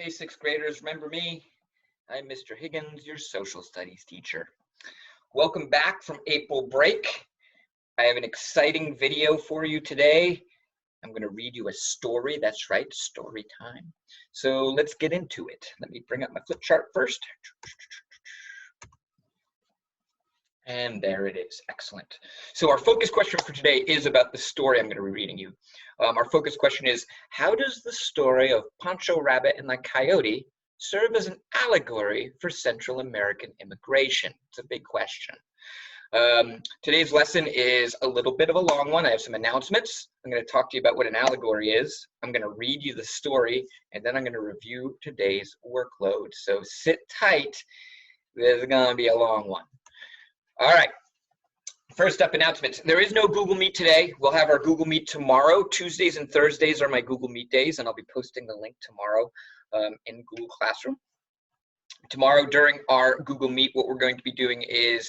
Hey, sixth graders, remember me? I'm Mr. Higgins, your social studies teacher. Welcome back from April break. I have an exciting video for you today. I'm going to read you a story. That's right, story time. So let's get into it. Let me bring up my flip chart first. And there it is. Excellent. So our focus question for today is about the story I'm going to be reading you. Our focus question is, how does the story of Pancho Rabbit and the Coyote serve as an allegory for Central American immigration? It's a big question. Today's lesson is a little bit of a long one. I have some announcements. I'm going to talk to you about what an allegory is. I'm going to read you the story, and then I'm going to review today's workload. So sit tight. This is going to be a long one. All right, first up, announcements. There is no Google Meet today. We'll have our Google Meet tomorrow. Tuesdays and Thursdays are my Google Meet days, and I'll be posting the link tomorrow in Google Classroom. Tomorrow during our Google Meet, what we're going to be doing is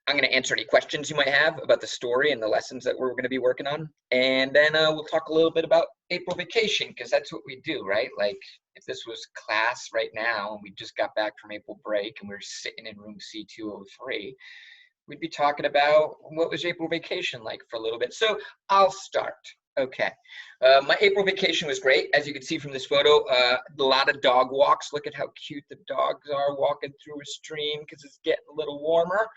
I'm going to answer any questions you might have about the story and the lessons that we're going to be working on. And then we'll talk a little bit about April vacation, because that's what we do, right? Like if this was class right now and we just got back from April break and we were sitting in room C203, we'd be talking about what was April vacation like for a little bit. So I'll start. Okay. My April vacation was great. As you can see from this photo, a lot of dog walks. Look at how cute the dogs are walking through a stream because it's getting a little warmer.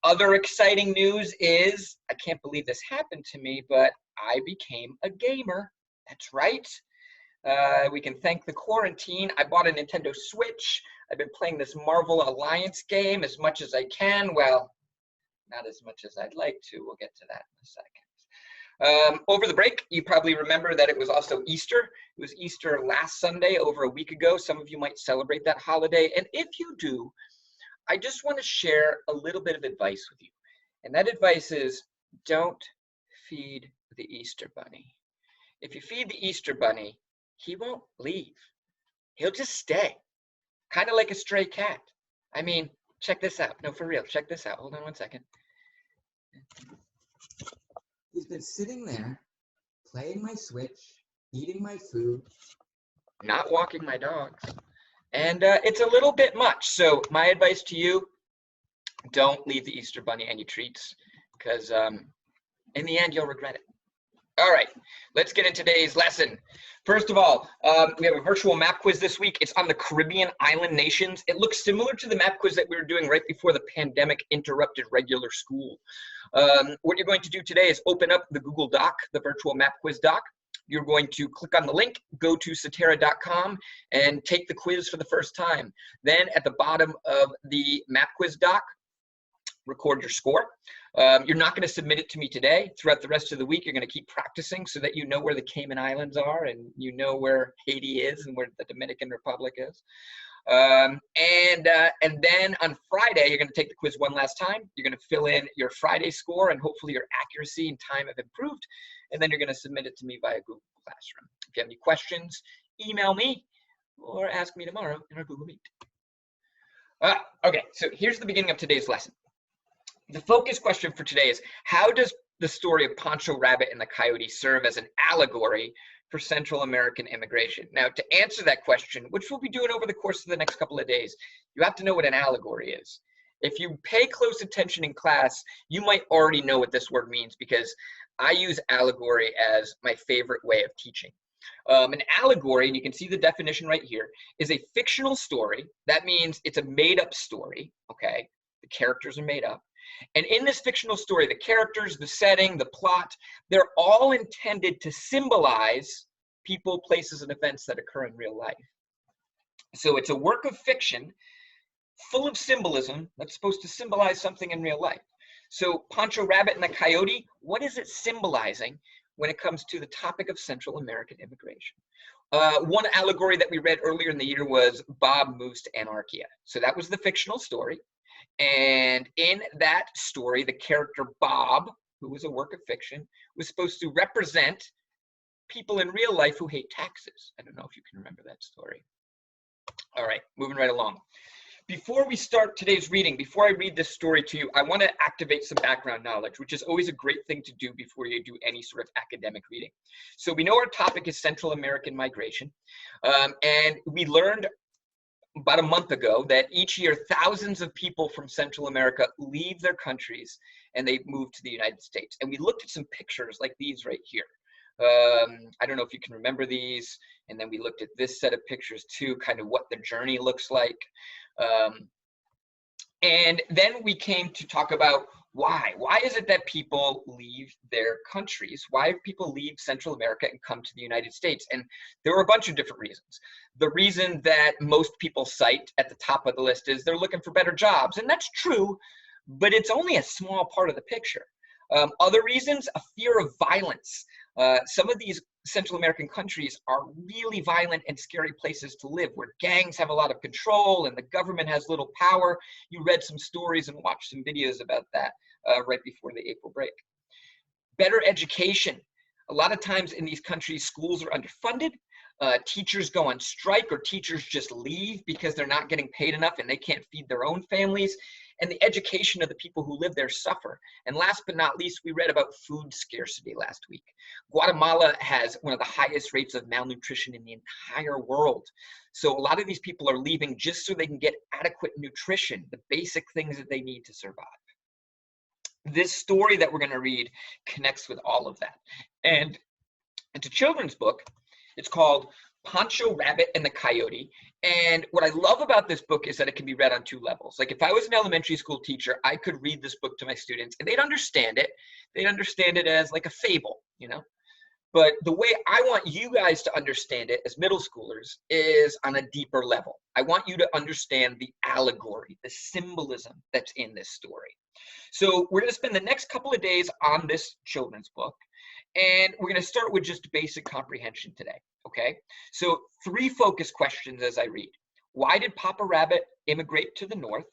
Other exciting news is, I can't believe this happened to me, but I became a gamer. That's right. We can thank the quarantine. I bought a Nintendo Switch. I've been playing this Marvel Alliance game as much as I can. Well, not as much as I'd like to. We'll get to that in a second. Over the break, you probably remember that it was also Easter. It was Easter last Sunday, over a week ago. Some of you might celebrate that holiday. And if you do, I just want to share a little bit of advice with you. And that advice is, don't feed the Easter Bunny. If you feed the Easter Bunny, he won't leave. He'll just stay, kind of like a stray cat. I mean, check this out. No, for real, check this out. Hold on one second. He's been sitting there, playing my Switch, eating my food, not walking my dogs. And it's a little bit much. So my advice to you, don't leave the Easter Bunny any treats, because in the end, you'll regret it. All right, let's get into today's lesson. First of all, we have a virtual map quiz this week. It's on the Caribbean island nations. It looks similar to the map quiz that we were doing right before the pandemic interrupted regular school. What you're going to do today is open up the Google Doc, the virtual map quiz doc. You're going to click on the link, go to Cetera.com, and take the quiz for the first time. Then at the bottom of the map quiz doc, record your score. You're not going to submit it to me today. Throughout the rest of the week, you're going to keep practicing so that you know where the Cayman Islands are and you know where Haiti is and where the Dominican Republic is. And then on Friday, you're going to take the quiz one last time. You're going to fill in your Friday score, and hopefully your accuracy and time have improved. And then you're going to submit it to me via Google Classroom. If you have any questions, email me or ask me tomorrow in our Google Meet. Okay, so here's the beginning of today's lesson. The focus question for today is, how does the story of Pancho Rabbit and the Coyote serve as an allegory for Central American immigration? Now, to answer that question, which we'll be doing over the course of the next couple of days, you have to know what an allegory is. If you pay close attention in class, you might already know what this word means, because I use allegory as my favorite way of teaching. An allegory, and you can see the definition right here, is a fictional story. That means it's a made-up story, okay? The characters are made up. And in this fictional story, the characters, the setting, the plot, they're all intended to symbolize people, places, and events that occur in real life. So it's a work of fiction full of symbolism that's supposed to symbolize something in real life. So Pancho Rabbit and the Coyote, what is it symbolizing when it comes to the topic of Central American immigration? One allegory that we read earlier in the year was Bob Moves to Anarchia. So that was the fictional story. And in that story, the character Bob, who was a work of fiction, was supposed to represent people in real life who hate taxes. I don't know if you can remember that story. All right, moving right along. Before we start today's reading, before I read this story to you, I want to activate some background knowledge, which is always a great thing to do before you do any sort of academic reading. So we know our topic is Central American migration, and we learned about a month ago that each year thousands of people from Central America leave their countries and they move to the United States. And we looked at some pictures like these right here. I don't know if you can remember these. And then we looked at this set of pictures too, kind of what the journey looks like. And then we came to talk about why. Why is it that people leave their countries? Why do people leave Central America and come to the United States? And there were a bunch of different reasons. The reason that most people cite at the top of the list is they're looking for better jobs. And that's true, but it's only a small part of the picture. Other reasons, a fear of violence. Some of these Central American countries are really violent and scary places to live, where gangs have a lot of control and the government has little power. You read some stories and watched some videos about that right before the April break. Better education. A lot of times in these countries, schools are underfunded. Teachers go on strike, or teachers just leave because they're not getting paid enough and they can't feed their own families. And the education of the people who live there suffer. And last but not least, we read about food scarcity last week. Guatemala has one of the highest rates of malnutrition in the entire world. So a lot of these people are leaving just so they can get adequate nutrition, the basic things that they need to survive. This story that we're going to read connects with all of that. And it's a children's book. It's called Pancho Rabbit and the Coyote. And what I love about this book is that it can be read on two levels. Like if I was an elementary school teacher, I could read this book to my students and they'd understand it. They'd understand it as like a fable, you know? But the way I want you guys to understand it as middle schoolers is on a deeper level. I want you to understand the allegory, the symbolism that's in this story. So we're going to spend the next couple of days on this children's book. And we're going to start with just basic comprehension today, okay? So 3 focus questions as I read. Why did Papa Rabbit immigrate to the north?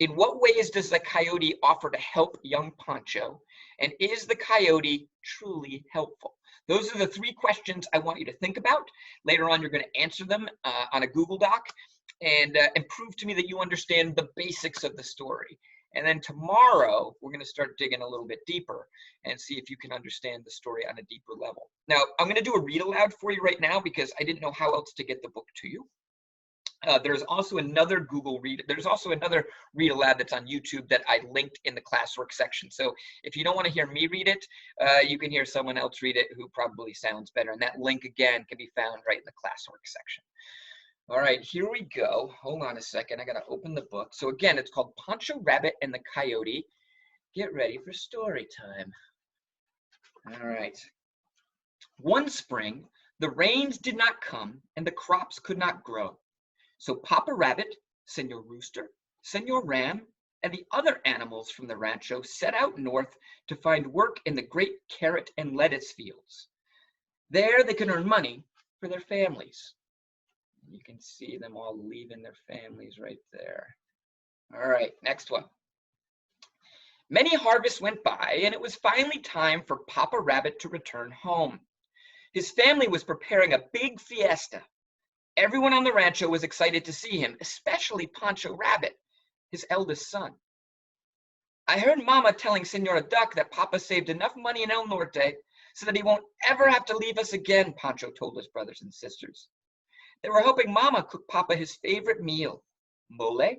In what ways does the coyote offer to help young Pancho? And is the coyote truly helpful? Those are the 3 questions I want you to think about. Later on, you're going to answer them on a Google Doc and prove to me that you understand the basics of the story. And then tomorrow, we're going to start digging a little bit deeper and see if you can understand the story on a deeper level. Now, I'm going to do a read aloud for you right now because I didn't know how else to get the book to you. There's also another read aloud that's on YouTube that I linked in the classwork section. So if you don't want to hear me read it, you can hear someone else read it who probably sounds better. And that link again can be found right in the classwork section. All right, here we go. Hold on a second. I got to open the book. So again, it's called Pancho Rabbit and the Coyote. Get ready for story time. All right. One spring, the rains did not come and the crops could not grow. So Papa Rabbit, Senor Rooster, Senor Ram, and the other animals from the rancho set out north to find work in the great carrot and lettuce fields. There they could earn money for their families. You can see them all leaving their families right there. All right, next one. Many harvests went by, and it was finally time for Papa Rabbit to return home. His family was preparing a big fiesta. Everyone on the rancho was excited to see him, especially Pancho Rabbit, his eldest son. I heard Mama telling Senora Duck that Papa saved enough money in El Norte so that he won't ever have to leave us again, Pancho told his brothers and sisters. They were hoping Mama cooked Papa his favorite meal, mole,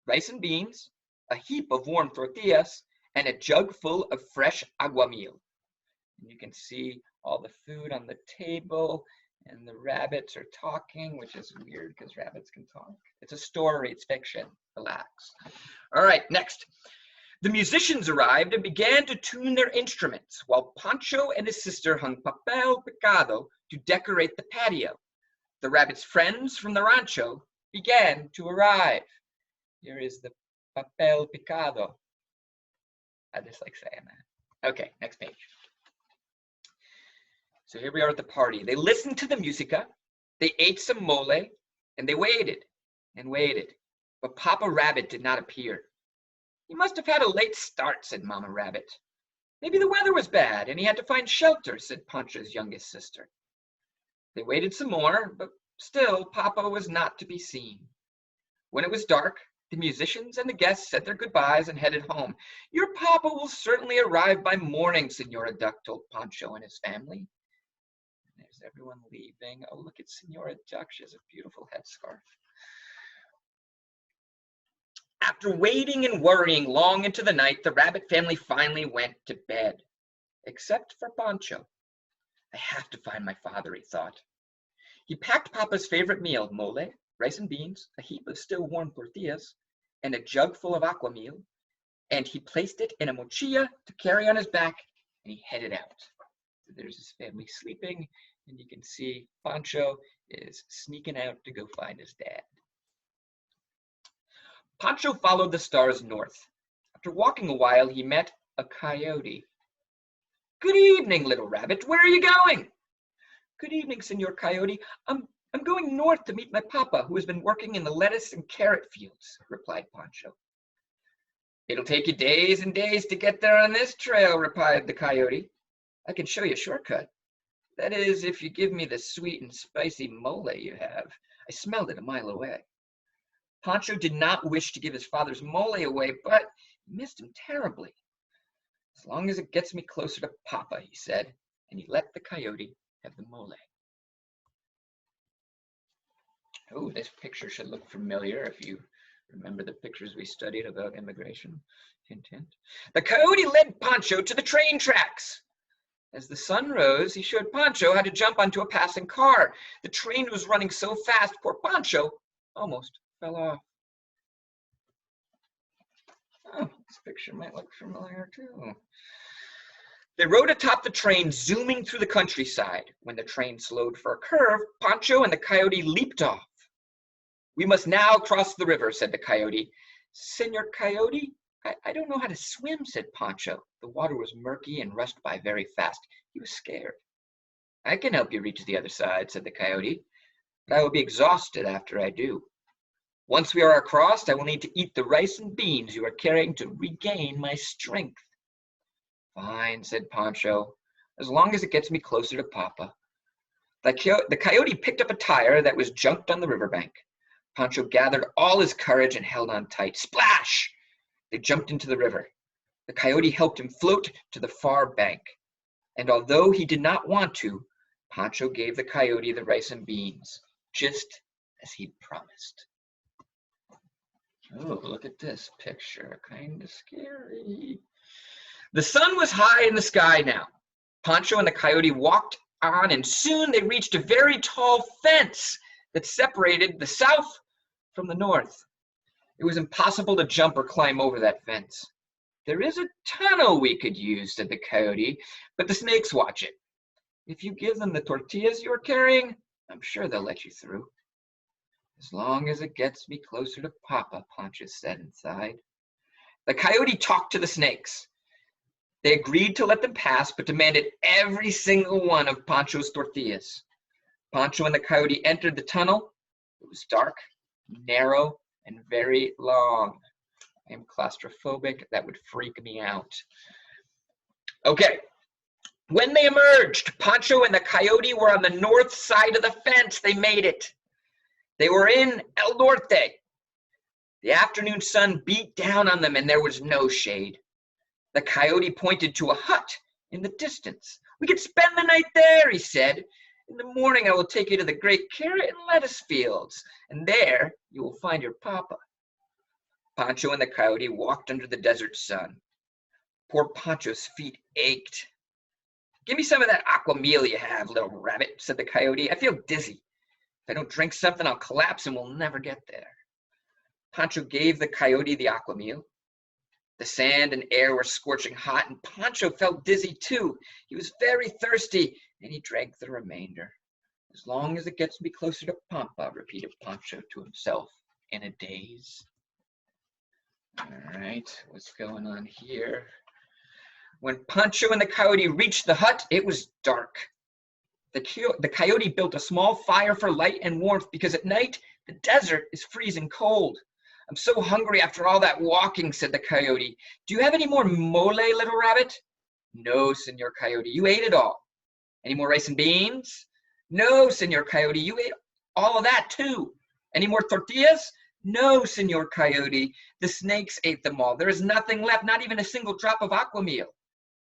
rice and beans, a heap of warm tortillas, and a jug full of fresh aguamiel. And you can see all the food on the table, and the rabbits are talking, which is weird because rabbits can talk. It's a story, it's fiction. Relax. All right, next. The musicians arrived and began to tune their instruments while Pancho and his sister hung papel picado to decorate the patio. The rabbit's friends from the rancho began to arrive. Here is the papel picado. I just like saying that. Okay, next page. So here we are at the party. They listened to the musica, they ate some mole, and they waited and waited. But Papa Rabbit did not appear. He must have had a late start, said Mama Rabbit. Maybe the weather was bad and he had to find shelter, said Pancho's youngest sister. They waited some more, but still Papa was not to be seen. When it was dark, The musicians and the guests said their goodbyes and headed home. Your papa will certainly arrive by morning, Senora Duck told Pancho and his family. And there's everyone leaving. Oh, look at Senora Duck. She has a beautiful headscarf. After waiting and worrying long into the night, the rabbit family finally went to bed. Except for Pancho. I have to find my father, he thought. He packed Papa's favorite meal, mole, rice and beans, a heap of still warm tortillas, and a jug full of aqua-meal, and he placed it in a mochila to carry on his back, and he headed out. So there's his family sleeping, and you can see Pancho is sneaking out to go find his dad. Pancho followed the stars north. After walking a while, he met a coyote. Good evening, little rabbit. Where are you going? Good evening, Senor Coyote. I'm going north to meet my papa, who has been working in the lettuce and carrot fields, replied Pancho. It'll take you days and days to get there on this trail, replied the coyote. I can show you a shortcut. That is, if you give me the sweet and spicy mole you have. I smelled it a mile away. Pancho did not wish to give his father's mole away, but he missed him terribly. As long as it gets me closer to Papa, he said, and he let the coyote have the mole. Oh, this picture should look familiar if you remember the pictures we studied about immigration. Hint, hint. The coyote led Pancho to the train tracks. As the sun rose, he showed Pancho how to jump onto a passing car. The train was running so fast, poor Pancho almost fell off. Oh, this picture might look familiar too. They rode atop the train, zooming through the countryside. When the train slowed for a curve, Pancho and the coyote leaped off. We must now cross the river, said the coyote. Senor Coyote, I don't know how to swim, said Pancho. The water was murky and rushed by very fast. He was scared. I can help you reach the other side, said the coyote, but I will be exhausted after I do. Once we are across, I will need to eat the rice and beans you are carrying to regain my strength. Fine, said Pancho, as long as it gets me closer to Papa. The coyote picked up a tire that was junked on the riverbank. Pancho gathered all his courage and held on tight. Splash! They jumped into the river. The coyote helped him float to the far bank. And although he did not want to, Pancho gave the coyote the rice and beans, just as he'd promised. Oh, look at this picture. Kind of scary. The sun was high in the sky now. Pancho and the coyote walked on, and soon they reached a very tall fence that separated the south from the north. It was impossible to jump or climb over that fence. There is a tunnel we could use, said the coyote, but the snakes watch it. If you give them the tortillas you are carrying, I'm sure they'll let you through. As long as it gets me closer to Papa, Pancho said inside. The coyote talked to the snakes. They agreed to let them pass, but demanded every single one of Pancho's tortillas. Pancho and the coyote entered the tunnel. It was dark, narrow, and very long. I am claustrophobic. That would freak me out. Okay. When they emerged, Pancho and the coyote were on the north side of the fence. They made it. They were in El Norte. The afternoon sun beat down on them, and there was no shade. The coyote pointed to a hut in the distance. We could spend the night there, he said. In the morning, I will take you to the great carrot and lettuce fields, and there you will find your papa. Pancho and the coyote walked under the desert sun. Poor Pancho's feet ached. Give me some of that aqua meal you have, little rabbit, said the coyote. I feel dizzy. If I don't drink something, I'll collapse and we'll never get there. Pancho gave the coyote the aqua meal. The sand and air were scorching hot, and Pancho felt dizzy too. He was very thirsty, and he drank the remainder. As long as it gets me closer to Pampa, repeated Pancho to himself in a daze. All right, what's going on here? When Pancho and the coyote reached the hut, it was dark. The coyote built a small fire for light and warmth because at night the desert is freezing cold. I'm so hungry after all that walking, said the coyote. Do you have any more mole, little rabbit? No, Senor Coyote, you ate it all. Any more rice and beans? No, Senor Coyote, you ate all of that too. Any more tortillas? No, Senor Coyote, the snakes ate them all. There is nothing left, not even a single drop of aqua meal.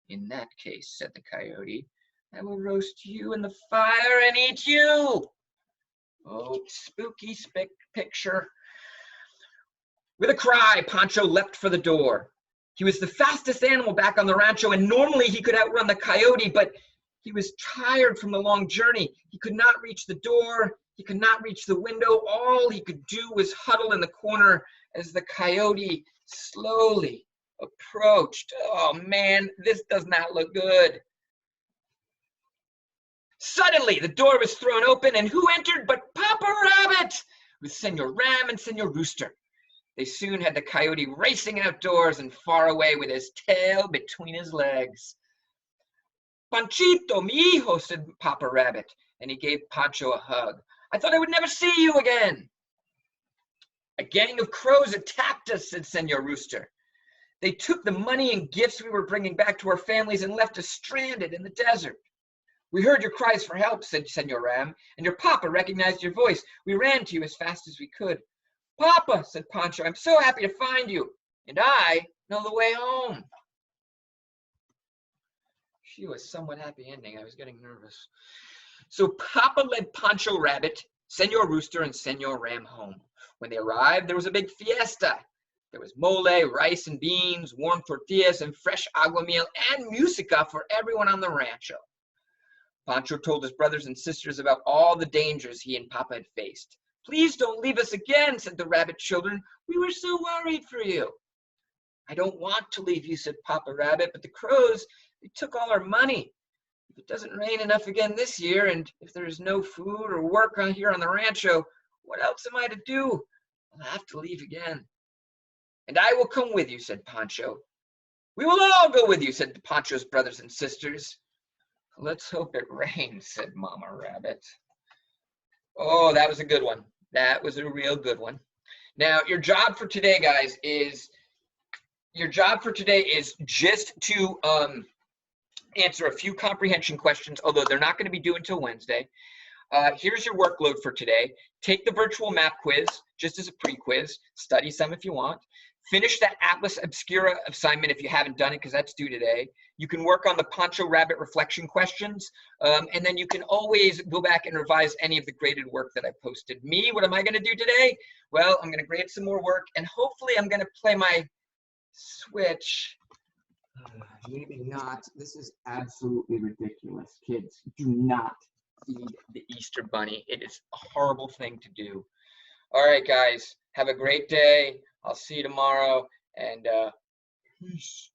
In that case, said the Coyote, I will roast you in the fire and eat you. Oh, spooky picture. With a cry, Pancho leapt for the door. He was the fastest animal back on the rancho, and normally he could outrun the Coyote, but he was tired from the long journey. He could not reach the door. He could not reach the window. All he could do was huddle in the corner as the Coyote slowly approached. Oh, man, this does not look good. Suddenly, the door was thrown open, and who entered but Papa Rabbit with Senor Ram and Senor Rooster. They soon had the Coyote racing outdoors and far away with his tail between his legs. Panchito, mi hijo, said Papa Rabbit, and he gave Pancho a hug. I thought I would never see you again. A gang of crows attacked us, said Senor Rooster. They took the money and gifts we were bringing back to our families and left us stranded in the desert. We heard your cries for help, said Senor Ram, and your papa recognized your voice. We ran to you as fast as we could. Papa, said Pancho, I'm so happy to find you, and I know the way home. She was a somewhat happy ending. I was getting nervous. So Papa led Pancho Rabbit, Senor Rooster, and Senor Ram home. When they arrived, there was a big fiesta. There was mole, rice and beans, warm tortillas, and fresh aguamiel, and musica for everyone on the rancho. Pancho told his brothers and sisters about all the dangers he and Papa had faced. Please don't leave us again, said the rabbit children. We were so worried for you. I don't want to leave you, said Papa Rabbit, but the crows, they took all our money. If it doesn't rain enough again this year, and if there is no food or work here on the rancho, what else am I to do? I'll have to leave again. And I will come with you, said Pancho. We will all go with you, said Pancho's brothers and sisters. Let's hope it rains, said Mama Rabbit. Oh, that was a good one. That was a real good one. Now, your job for today, guys, is just to answer a few comprehension questions, although they're not going to be due until Wednesday. Here's your workload for today. Take the virtual map quiz, just as a pre-quiz. Study some if you want. Finish that Atlas Obscura assignment if you haven't done it, because that's due today. You can work on the Pancho Rabbit reflection questions, and then you can always go back and revise any of the graded work that I posted. What am I going to do today? Well, I'm going to grade some more work, and hopefully I'm going to play my Switch. Maybe not. This is absolutely ridiculous. Kids, do not feed the Easter Bunny. It is a horrible thing to do. All right, guys. Have a great day. I'll see you tomorrow. And peace.